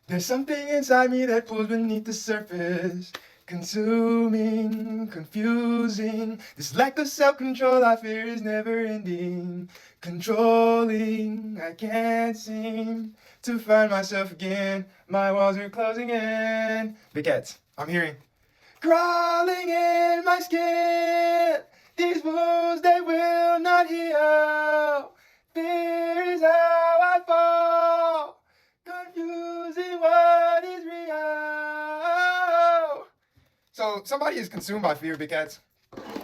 There's something inside me that pulls beneath the surface, consuming, confusing. This lack of self-control I fear is never ending. Controlling, I can't seem to find myself again. My walls are closing in. Big cats, I'm hearing. Crawling in my skin. These wounds, they will not heal. Fear is how I fall. Confusing what is real. So somebody is consumed by fear, big cats.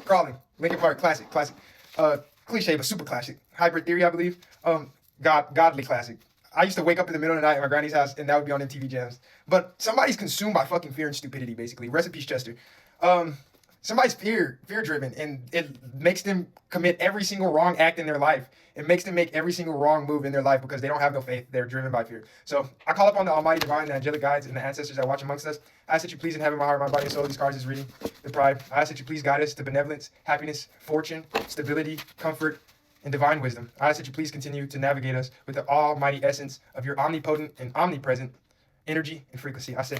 Crawling. Linkin Park, classic. Cliche, but super classic. Hybrid Theory, I believe. Godly classic. I used to wake up in the middle of the night at my granny's house, and that would be on MTV Jams. But somebody's consumed by fucking fear and stupidity, basically. Rest in peace, Chester. Somebody's fear driven, and it makes them commit every single wrong act in their life. It makes them make every single wrong move in their life because they don't have no faith. They're driven by fear. So I call upon the Almighty Divine, the angelic guides, and the ancestors that watch amongst us. I ask that you please inhabit my heart, my body, and soul. These cards is reading the pride. I ask that you please guide us to benevolence, happiness, fortune, stability, comfort, and divine wisdom. I ask that you please continue to navigate us with the almighty essence of your omnipotent and omnipresent energy and frequency. I say,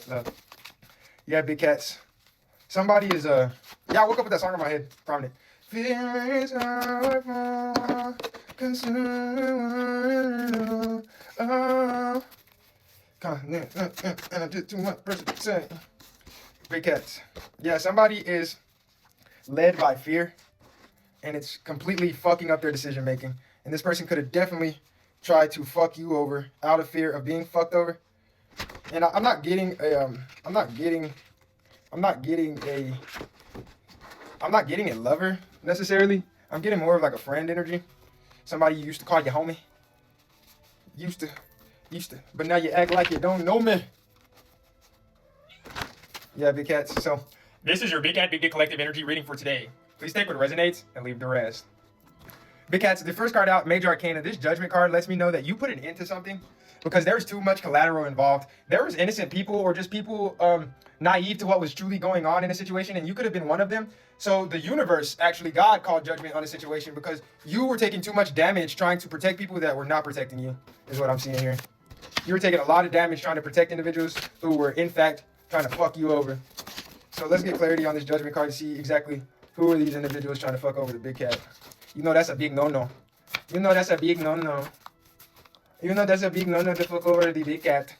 love. Yeah, big cats. Somebody is yeah, I woke up with that song in my head, prominent. Fear is how I fall, consumed. Oh, and I did too much person to say. Big cats. Yeah, somebody is led by fear, and it's completely fucking up their decision making. And this person could have definitely tried to fuck you over out of fear of being fucked over. And I'm not getting a lover necessarily. I'm getting more of like a friend energy. Somebody you used to call your homie. Used to, but now you act like you don't know me. Yeah, big cats. So this is your Big Cat Big Dick Collective energy reading for today. Please take what resonates and leave the rest. Big cats, the first card out, Major Arcana. This Judgment card lets me know that you put an end to something because there's too much collateral involved. There was innocent people or just people naive to what was truly going on in a situation, and you could have been one of them. So the universe, actually, God called judgment on a situation because you were taking too much damage trying to protect people that were not protecting you, is what I'm seeing here. You were taking a lot of damage trying to protect individuals who were, in fact, trying to fuck you over. So let's get clarity on this Judgment card to see exactly who are these individuals trying to fuck over the big cat. You know that's a big no-no. You know that's a big no-no. You know that's a big no-no to fuck over the big cat.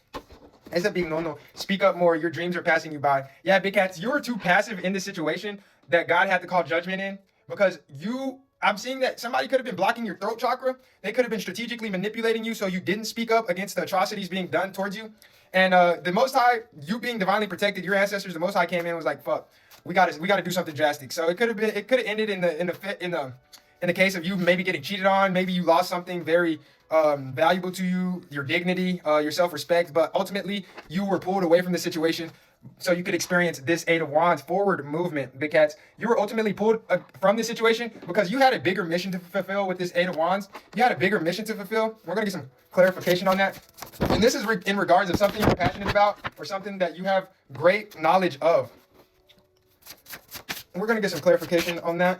It's a big no-no. Speak up more. Your dreams are passing you by. Yeah, big cats, you were too passive in this situation that God had to call judgment in because I'm seeing that somebody could have been blocking your throat chakra. They could have been strategically manipulating you so you didn't speak up against the atrocities being done towards you. And the Most High, you being divinely protected, your ancestors, the Most High came in and was like, "Fuck, we got to do something drastic." So it could have ended in the case of you maybe getting cheated on, maybe you lost something very valuable to you, your dignity, your self-respect, but ultimately you were pulled away from the situation so you could experience this Eight of Wands forward movement, big cats. You were ultimately pulled from this situation because you had a bigger mission to fulfill with this Eight of Wands. You had a bigger mission to fulfill. We're going to get some clarification on that. And this is in regards of something you're passionate about or something that you have great knowledge of. We're going to get some clarification on that.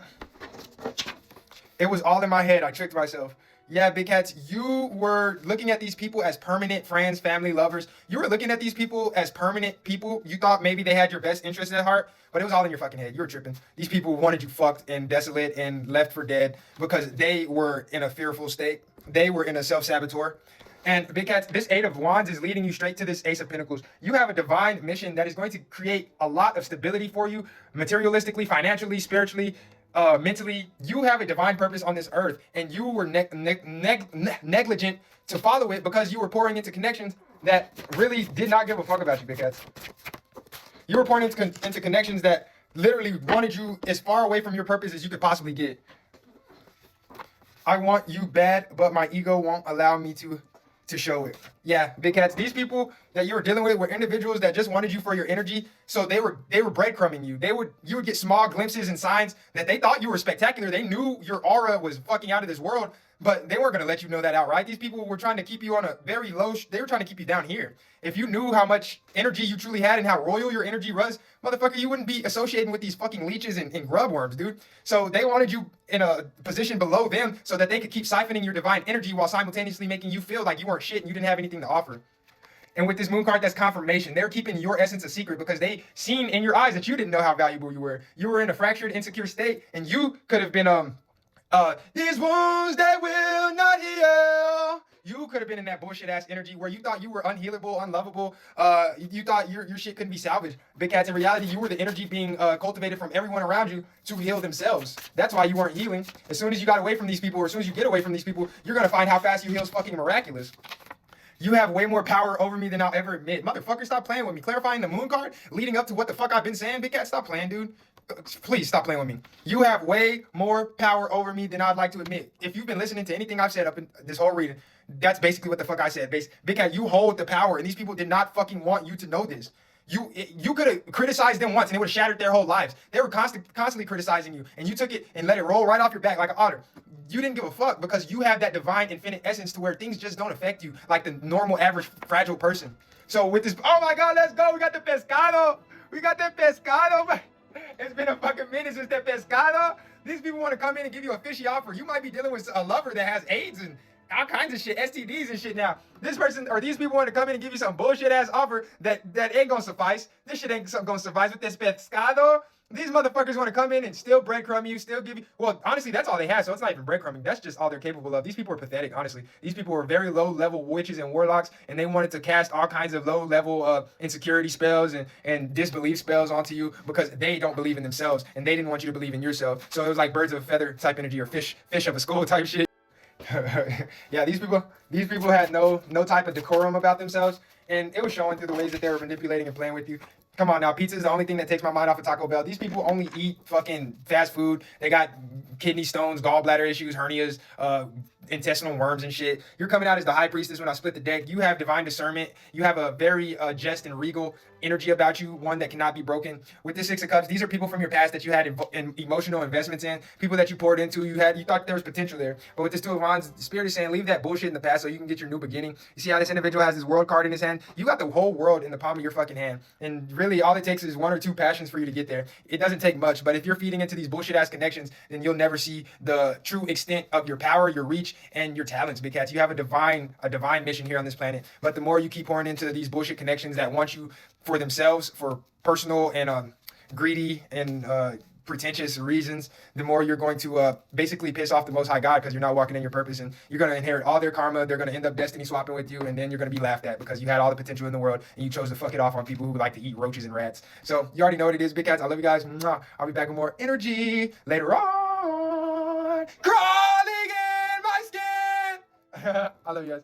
It was all in my head. I tricked myself. Yeah, big cats, you were looking at these people as permanent friends, family, lovers. You were looking at these people as permanent people. You thought maybe they had your best interest at heart, but it was all in your fucking head. You were tripping. These people wanted you fucked and desolate and left for dead because they were in a fearful state. They were in a self-saboteur. And big cats, this Eight of Wands is leading you straight to this Ace of Pentacles. You have a divine mission that is going to create a lot of stability for you, materialistically, financially, spiritually, mentally. You have a divine purpose on this earth, and you were negligent to follow it because you were pouring into connections that really did not give a fuck about you, big cats. You were pouring into connections that literally wanted you as far away from your purpose as you could possibly get. I want you bad, but my ego won't allow me to show it. Yeah, big cats, these people that you were dealing with were individuals that just wanted you for your energy. So they were breadcrumbing you. You would get small glimpses and signs that they thought you were spectacular. They knew your aura was fucking out of this world, but they weren't going to let you know that outright. These people were trying to keep you on a very low, they were trying to keep you down here. If you knew how much energy you truly had and how royal your energy was, motherfucker, you wouldn't be associating with these fucking leeches and grub worms, dude. So they wanted you in a position below them so that they could keep siphoning your divine energy while simultaneously making you feel like you weren't shit and you didn't have anything to offer. And with this moon card, that's confirmation. They're keeping your essence a secret because they seen in your eyes that you didn't know how valuable you were. You were in a fractured, insecure state, and you could have been these wounds that will not heal. You could have been in that bullshit ass energy where you thought you were unhealable, unlovable. You thought your shit couldn't be salvaged. Big cats, in reality, you were the energy being cultivated from everyone around you to heal themselves. That's why you weren't healing. As soon as you got away from these people, or as soon as you get away from these people, you're gonna find how fast you heal is fucking miraculous. You have way more power over me than I'll ever admit. Motherfucker, stop playing with me. Clarifying the moon card, leading up to what the fuck I've been saying. Big cat, stop playing, dude. Please stop playing with me. You have way more power over me than I'd like to admit. If you've been listening to anything I've said up in this whole reading, that's basically what the fuck I said. Big cat, you hold the power, and these people did not fucking want you to know this. You could have criticized them once and it would have shattered their whole lives. They were constantly criticizing you, and you took it and let it roll right off your back like an otter. You didn't give a fuck because you have that divine infinite essence to where things just don't affect you like the normal average fragile person. So with this, oh my God, let's go. We got the pescado. We got that pescado. It's been a fucking minute since that pescado. These people want to come in and give you a fishy offer. You might be dealing with a lover that has AIDS and all kinds of shit, STDs and shit now. This person or these people want to come in and give you some bullshit ass offer that ain't gonna suffice. This shit ain't gonna suffice with this pescado. These motherfuckers want to come in and still breadcrumb you, still give you, well, honestly, that's all they have, so it's not even breadcrumbing. That's just all they're capable of. These people are pathetic, honestly. These people were very low-level witches and warlocks, and they wanted to cast all kinds of low-level insecurity spells and disbelief spells onto you because they don't believe in themselves, and they didn't want you to believe in yourself. So it was like birds of a feather type energy or fish of a skull type shit. Yeah, these people had no type of decorum about themselves, and it was showing through the ways that they were manipulating and playing with you. Come on now, pizza is the only thing that takes my mind off of Taco Bell. These people only eat fucking fast food. They got kidney stones, gallbladder issues, hernias, intestinal worms and shit. You're coming out as the high priestess when I split the deck. You have divine discernment. You have a very just and regal energy about you, one that cannot be broken. With the Six of Cups, these are people from your past that you had emotional investments in, people that you poured into. You thought there was potential there. But with this Two of Wands, the Spirit is saying, leave that bullshit in the past so you can get your new beginning. You see how this individual has this world card in his hand? You got the whole world in the palm of your fucking hand. And really, all it takes is one or two passions for you to get there. It doesn't take much, but if you're feeding into these bullshit ass connections, then you'll never see the true extent of your power, your reach, and your talents, big cats. You have a divine mission here on this planet. But the more you keep pouring into these bullshit connections that want you for themselves, for personal and greedy and pretentious reasons, the more you're going to basically piss off the Most High God because you're not walking in your purpose, and you're going to inherit all their karma. They're going to end up destiny swapping with you, and then you're going to be laughed at because you had all the potential in the world and you chose to fuck it off on people who like to eat roaches and rats. So you already know what it is, big cats. I love you guys. Mwah. I'll be back with more energy later on. Crawling in my skin. I love you guys.